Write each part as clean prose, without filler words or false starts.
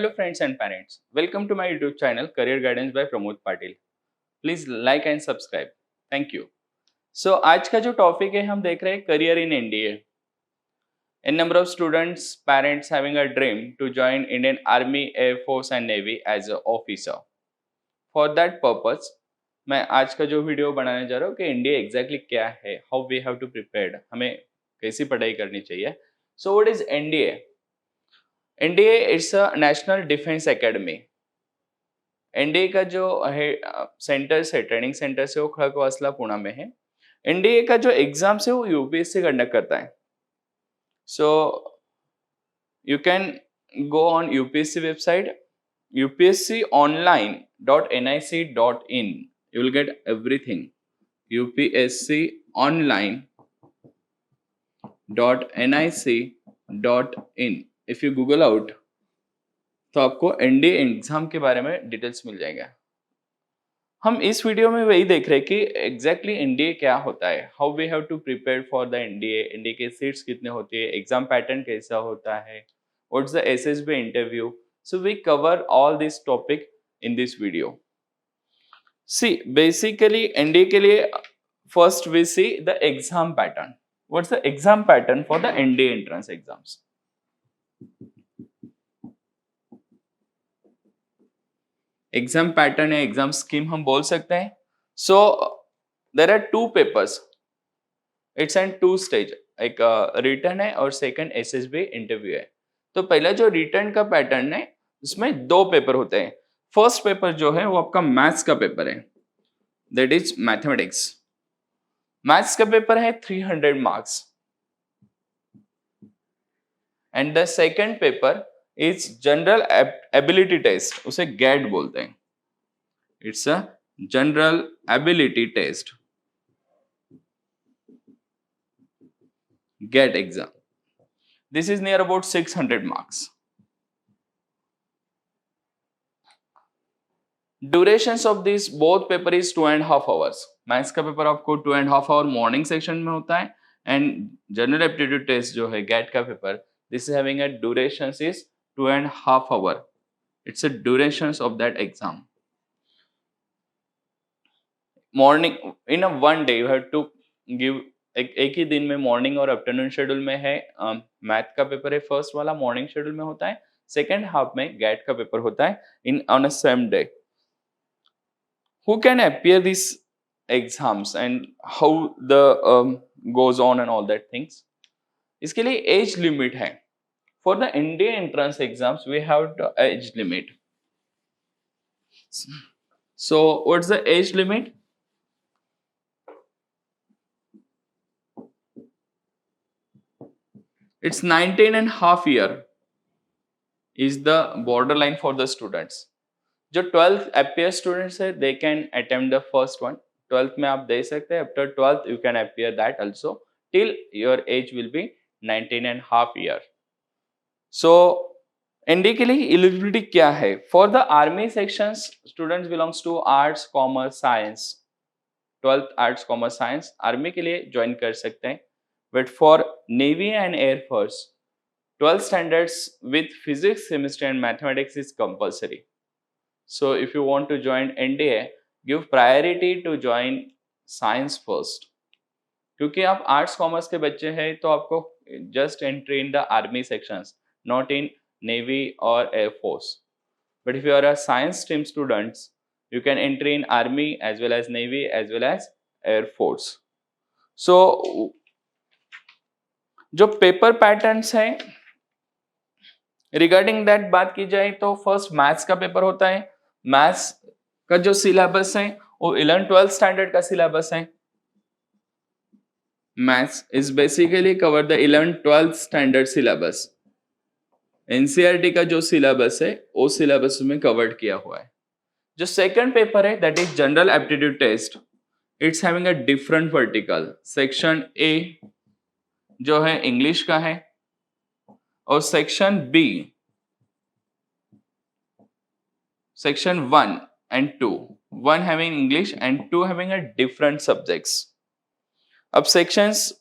Hello friends and parents. Welcome to my YouTube channel Career Guidance by Pramod Patil. Please like and subscribe. Thank you. So आज का जो topic है हम देख रहे हैं career in NDA. A number of students, parents having a dream to join Indian Army, Air Force and Navy as an officer. For that purpose, मैं आज का जो वीडियो बनाने जा रहा हूँ कि एनडीए एग्जैक्टली क्या है, how we have to prepare, हमें कैसी पढ़ाई करनी चाहिए. So what is NDA? NDA it's a national defence academy. NDA का जो है सेंटर्स है, ट्रेनिंग सेंटर्स है, वो खड़गवासला पुणे में है. एनडीए का जो एग्जाम्स है वो यूपीएससी कंडक्ट करता है. So you can go on UPSC website upsconline.nic.in. you will get everything. upsconline.nic.in. if you google out तो आपको एनडीए एग्जाम के बारे में डिटेल्स मिल जाएगा. हम इस वीडियो में वही देख रहे हैं कि एग्जैक्टली एनडीए क्या होता है, how we have to prepare for the NDA, NDA के सीट्स कितने होती है, एग्जाम पैटर्न कैसा होता है, what's the SSB interview. So we cover all this topic in this video. See basically NDA के लिए first we see the exam pattern. What's the exam pattern for the NDA entrance exams? Exam pattern या exam scheme हम बोल सकते हैं. So there are two papers, it's and two stage. एक return है और सेकंड एसएसबी इंटरव्यू है. तो पहला जो रिटर्न का पैटर्न है उसमें दो पेपर होते हैं. फर्स्ट पेपर जो है वो आपका मैथ्स का पेपर है, दैट इज मैथमेटिक्स. मैथ्स का पेपर है 300 marks. And the second paper is general ability test, उसे गैट बोलते हैं. It's a general ability test, GATE exam. This is near about 600 marks. Durations of this both paper is 2.5 hours. Maths का paper आपको 2.5 hour morning section में होता है, and general aptitude test जो है गैट का paper, this is having a duration is 2.5 hour. It's a durations of that exam. Morning in a one day you have to give एक ही दिन में morning और आफ्टरनून शेड्यूल में है. Math का पेपर है फर्स्ट वाला, मॉर्निंग शेड्यूल में होता है. सेकेंड हाफ में गैट का पेपर होता है in on a same day. Who can appear this exams and how the goes on and all that things? इसके लिए एज लिमिट है. For the Indian entrance exams we have the age limit. So what's the age limit? It's 19.5 year is the borderline for the students. जो 12th appear students है, they can attempt the first one. 12th में आप दे सकते हैं. After 12th you can appear that also till your age will be 19.5 year. So ND के लिए eligibility क्या है? For the army sections, students belongs to arts, commerce, science. 12th arts, commerce, science army के लिए join कर सकते हैं. But for Navy and Air Force, 12th standards with physics, chemistry and mathematics is compulsory. So if you want to join NDA, give priority to join science first. क्योंकि आप arts commerce के बच्चे हैं तो आपको just entry in the army sections, not in navy और air force. But if you are a science stream students, you can enter in army as well as navy as well as air force. So जो paper patterns हैं regarding that बात की जाए तो first maths का paper होता है. Maths का जो सिलेबस है वो 11th-12th स्टैंडर्ड का सिलेबस है. Maths is basically cover the 11th-12th standard syllabus. NCERT का जो सिलेबस है वो सिलेबस में कवर्ड किया हुआ है. जो सेकंड पेपर है that is general aptitude test. It's having a different vertical. Section A जो है इंग्लिश का है और section B, section 1 and 2, 1 having English and 2 having a different subjects. अब सेक्शंस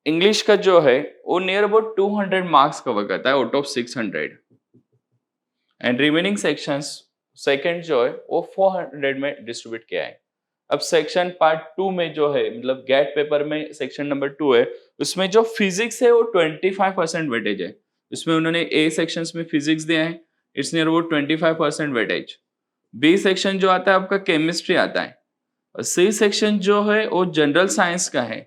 इंग्लिश का जो है वो नियर अबाउट 200 मार्क्स कवर करता है out of 600. And remaining sections second जो है वो 400 में डिस्ट्रीब्यूट किया है। अब सेक्शन पार्ट 2 में जो है मतलब गेट पेपर में सेक्शन नंबर 2 है, उसमें जो फिजिक्स है वो 25% वेटेज है। उसमें उन्होंने ए सेक्शंस में फिजिक्स दिया है, it's near about 25% weightage. B section जो आता है आपका केमिस्ट्री आता है, और सी सेक्शन जो है वो जनरल साइंस का है।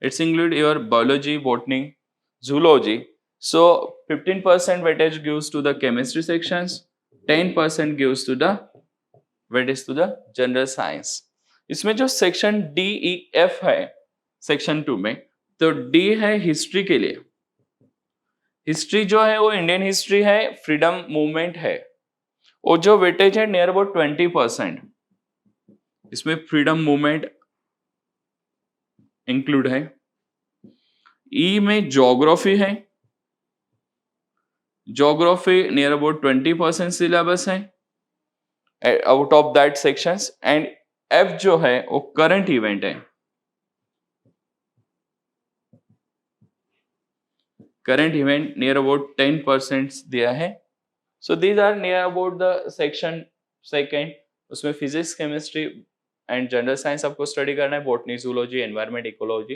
It's include your biology, botany, zoology. So 15% weightage gives to the chemistry sections, 10% gives to the weightage to the general science. इसमें जो सेक्शन डी ई एफ है सेक्शन 2 में, तो डी है हिस्ट्री के लिए। हिस्ट्री जो है वो इंडियन हिस्ट्री है, फ्रीडम मूवमेंट है, वो जो वेटेज है नियर अबाउट 20%। इसमें फ्रीडम मूवमेंट इंक्लूड है। ई में ज्योग्राफी है, ज्योग्राफी नियर अबाउट 20% सिलेबस है out of that sections. And F जो है वो करंट इवेंट है, करंट इवेंट नियर अबाउट 10% दिया है। So these are near about the section second. उसमें physics, chemistry and general science आपको स्टडी करना है, botany, zoology, environment, ecology.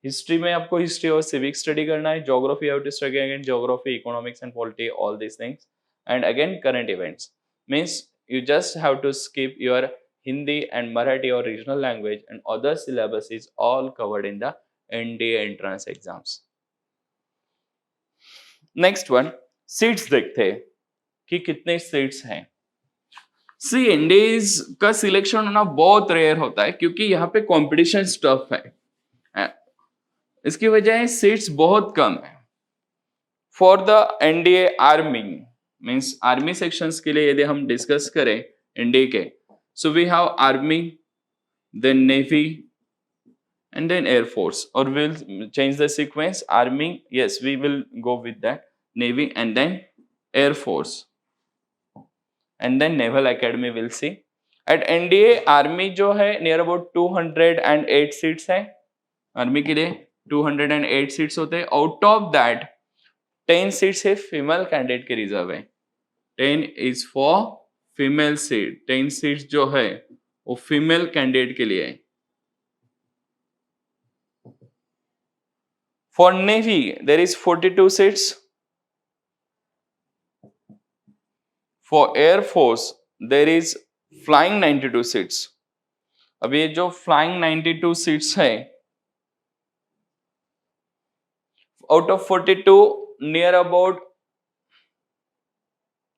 History में आपको हिस्ट्री और सिविक्स स्टडी करना है, geography you have to study again geography, economics and polity, all these things, and again current events. Means you just have to skip your Hindi and Marathi or regional language, and other syllabus is all covered in the NDA entrance exams. Next one, seats देखते हैं कि कितने seats हैं। सी ND's का selection होना बहुत rare होता है क्योंकि यहाँ पे कंपटीशन टफ है। इसकी वजह है सीट्स बहुत कम है। For the NDA army means army sections के लिए यदि हम डिस्कस करें एनडीए के, so we have army, then navy, and then air force, or we'll change the sequence, army, yes, we will go with that, navy, and then air force, and then naval academy we'll see. At NDA army जो है near about 208 seats है, army के लिए 208 seats होते हैं। out of that 10 seats है female candidate के reserve है, 10 is for female seat, 10 seats जो है वो फीमेल कैंडिडेट के लिए है। For Navy, there is 42 seats. For Air Force, there is flying 92 seats. अब ये जो flying 92 seats है, out of 42, near about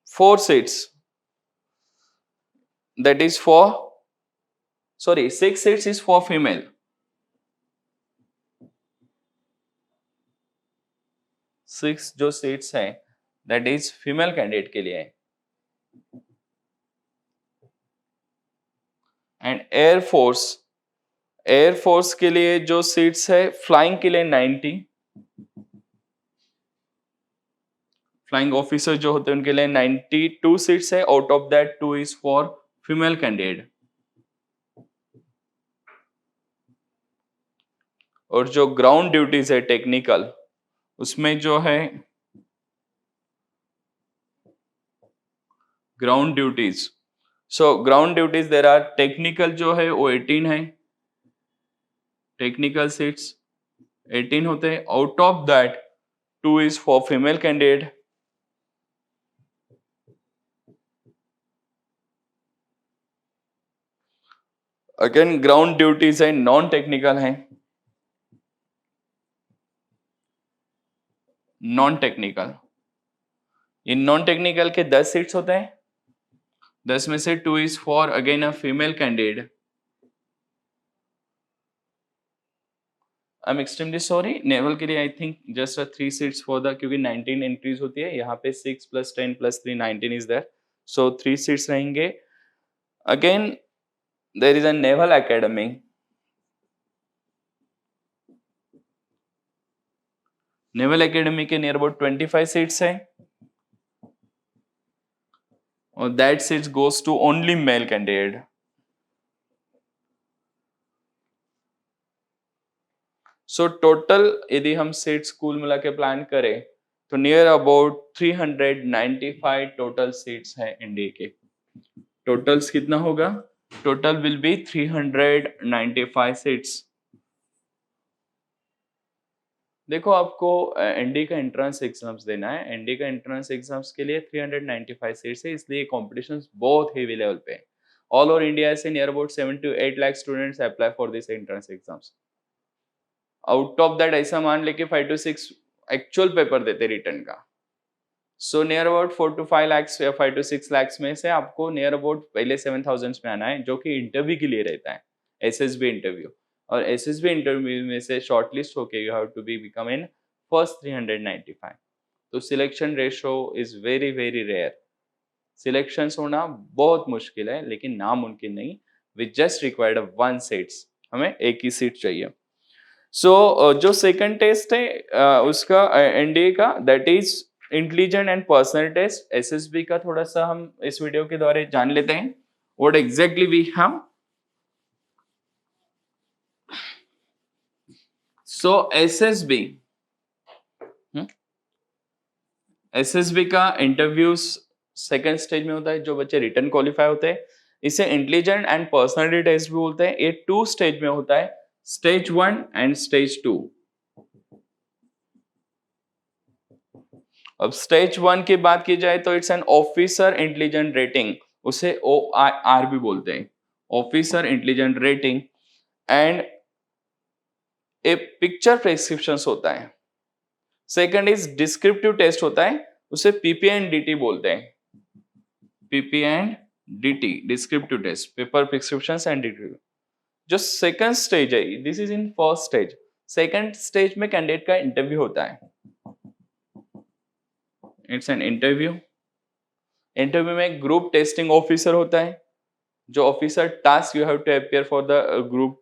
4 seats. That is for, sorry, 6 seats is for female. 6 जो seats हैं, that is female candidate के लिए है। And Air Force के लिए जो seats है, flying के लिए 90, फ्लाइंग ऑफिसर जो होते हैं उनके लिए 92 सीट्स है, out of that 2 is for female candidate. और जो ग्राउंड ड्यूटीज है टेक्निकल, उसमें जो है ground duties, so ground duties there are technical जो है वो 18 है, टेक्निकल सीट्स 18 होते हैं, out of that 2 is for female candidate. Again ground duties है, नॉन टेक्निकल है, non technical, in non technical के 10 सीट्स होते हैं, 10 में से 2 is for again a female candidate. I am extremely sorry, naval के लिए I think just 3 seats for the, क्योंकि 19 एंट्रीज होती है, यहाँ पे 6 + 10 + 3 19 इज देयर, सो 3 सीट्स रहेंगे। Again there is a naval academy, naval academy के नियर अबाउट 25 सीट्स है, और that seats goes to only male candidate. So total यदि हम सीट्स कुल मिला के प्लान करें, तो नियर अबाउट 395 टोटल सीट्स है एनडीए के। टोटल्स कितना होगा? Total will be 395 seats. देखो आपको एनडी का एंट्रेंस एग्जाम्स देना है। एनडी का एंट्रेंस एग्जाम्स के लिए 395 सीट्स है, इसलिए कॉम्पिटिशन बहुत हेवी लेवल पे है। ऑल ओवर इंडिया से near about 7 to 8 lakh students apply for this entrance exams. Out of that ऐसा मान ले कि 5 to 6 एक्चुअल पेपर देते रिटर्न का। So near about 4 to 5 lakhs या 5 to 6 lakhs में से आपको नियर अबाउट पहले 7,000 में आना है, जो कि इंटरव्यू के लिए रहता है, एसएसबी इंटरव्यू। और एसएसबी इंटरव्यू में से शॉर्टलिस्ट होके you have to be become in first 395। तो selection ratio is very very rare. Selection होना बहुत मुश्किल है, लेकिन नामुमकिन नहीं। वी जस्ट रिक्वायर्ड 1 सीट्स, हमें एक ही सीट चाहिए। सो जो सेकंड टेस्ट है उसका एनडीए का, that is intelligent and personal test. SSB का थोड़ा सा हम इस वीडियो के द्वारा जान लेते हैं what exactly we have. So SSB का इंटरव्यूज सेकंड स्टेज में होता है, जो बच्चे रिटर्न क्वालिफाई होते हैं। इसे इंटेलिजेंट एंड पर्सनालिटी टेस्ट भी बोलते हैं। ये 2 स्टेज में होता है, स्टेज 1 एंड स्टेज 2। अब स्टेज 1 की बात की जाए तो it's an officer intelligent rating, उसे OIR भी बोलते हैं, officer intelligent rating. And A picture prescription होता है। सेकंड इज डिस्क्रिप्टिव टेस्ट होता है, उसे PPNDT बोलते हैं। PPNDT descriptive test, paper prescription and detail. जो सेकंड स्टेज है, this is in first stage. Second stage में कैंडिडेट का इंटरव्यू होता है। It's an interview. इंटरव्यू में ग्रुप टेस्टिंग ऑफिसर होता है, जो officer task you have to appear for the group.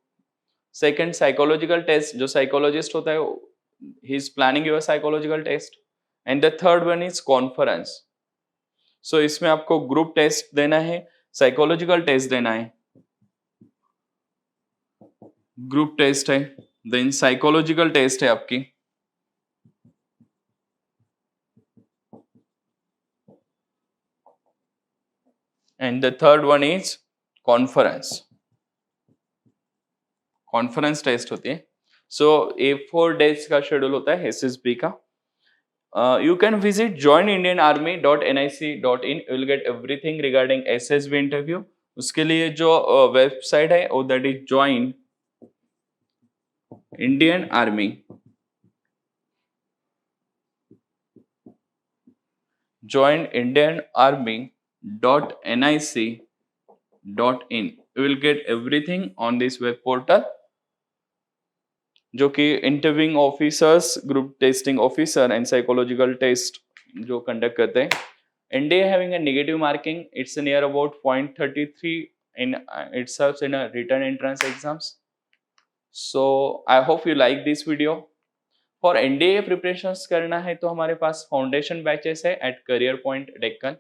Second psychological test, जो साइकोलॉजिस्ट होता है he is planning your psychological test. And the third one is conference. So इसमें आपको group test देना है, साइकोलॉजिकल टेस्ट देना है, ग्रुप टेस्ट है, देन साइकोलॉजिकल टेस्ट है आपकी। And the third one is conference. Conference test होती है। सो ये 4 डेज का शेड्यूल होता है एसएसबी का। You can visit joinindianarmy.nic.in. You will get everything regarding SSB interview. उसके लिए जो वेबसाइट है वो that is join Indian Army. Join Indian Army.nic.in. You will get everything on this web portal, जो कि interviewing officers, group testing officer and psychological test जो conduct करते हैं। NDA having a negative marking, it's near about 0.33 in itself in a written entrance exams. So I hope you like this video. For NDA preparations करना है तो हमारे पास foundation batches है at Career Point Deccan.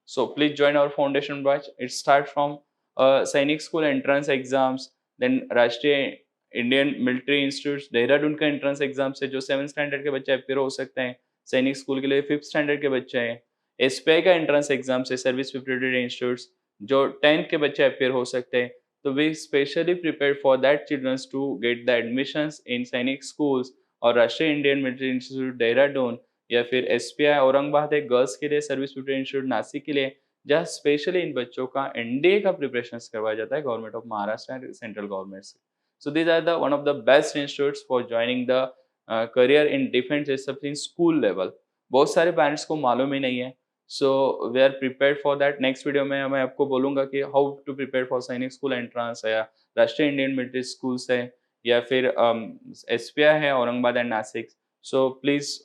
So please join our foundation batch. It starts from सैनिक school entrance exams, then राष्ट्रीय Indian military institute Dehradun का entrance exam से जो 7th स्टैंडर्ड के बच्चे अपेयर हो सकते हैं। सैनिक स्कूल के लिए 5th स्टैंडर्ड के बच्चे हैं। SPI का एंट्रेंस एग्जाम से सर्विस प्रिपरेटरी इंस्टीट्यूट्स जो 10th के बच्चे अपेयर हो सकते हैं। तो we specially prepare for that childrens to get the admissions in Sainik schools और राष्ट्रीय इंडियन मिलिट्री इंस्टीट्यूट देहरादून, या फिर SPI औरंगाबाद है गर्ल्स के लिए, सर्विस प्रिपरेटरी इंस्टीट्यूट नासिक के लिए, जहाँ स्पेशली इन बच्चों का NDA का प्रिपरेशन करवाया जाता है government of Maharashtra and central government से। So these are the one of the best institutes for joining the career in defence in school level. बहुत सारे पेरेंट्स को मालूम ही नहीं है। So we are prepared for that. Next video में मैं आपको बोलूंगा कि how to prepare for Sainik school entrance है, या राष्ट्रीय इंडियन मिलिट्री स्कूल्स है, या फिर SPI है Aurangabad and Nashik. So please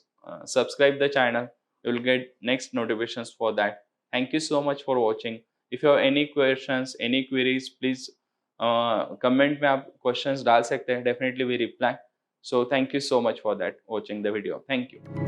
subscribe the channel. You will get next notifications for that. Thank you so much for watching. If you have any questions, any queries, please comment में आप questions डाल सकते हैं. Definitely we reply. So thank you so much for that watching the video. Thank you.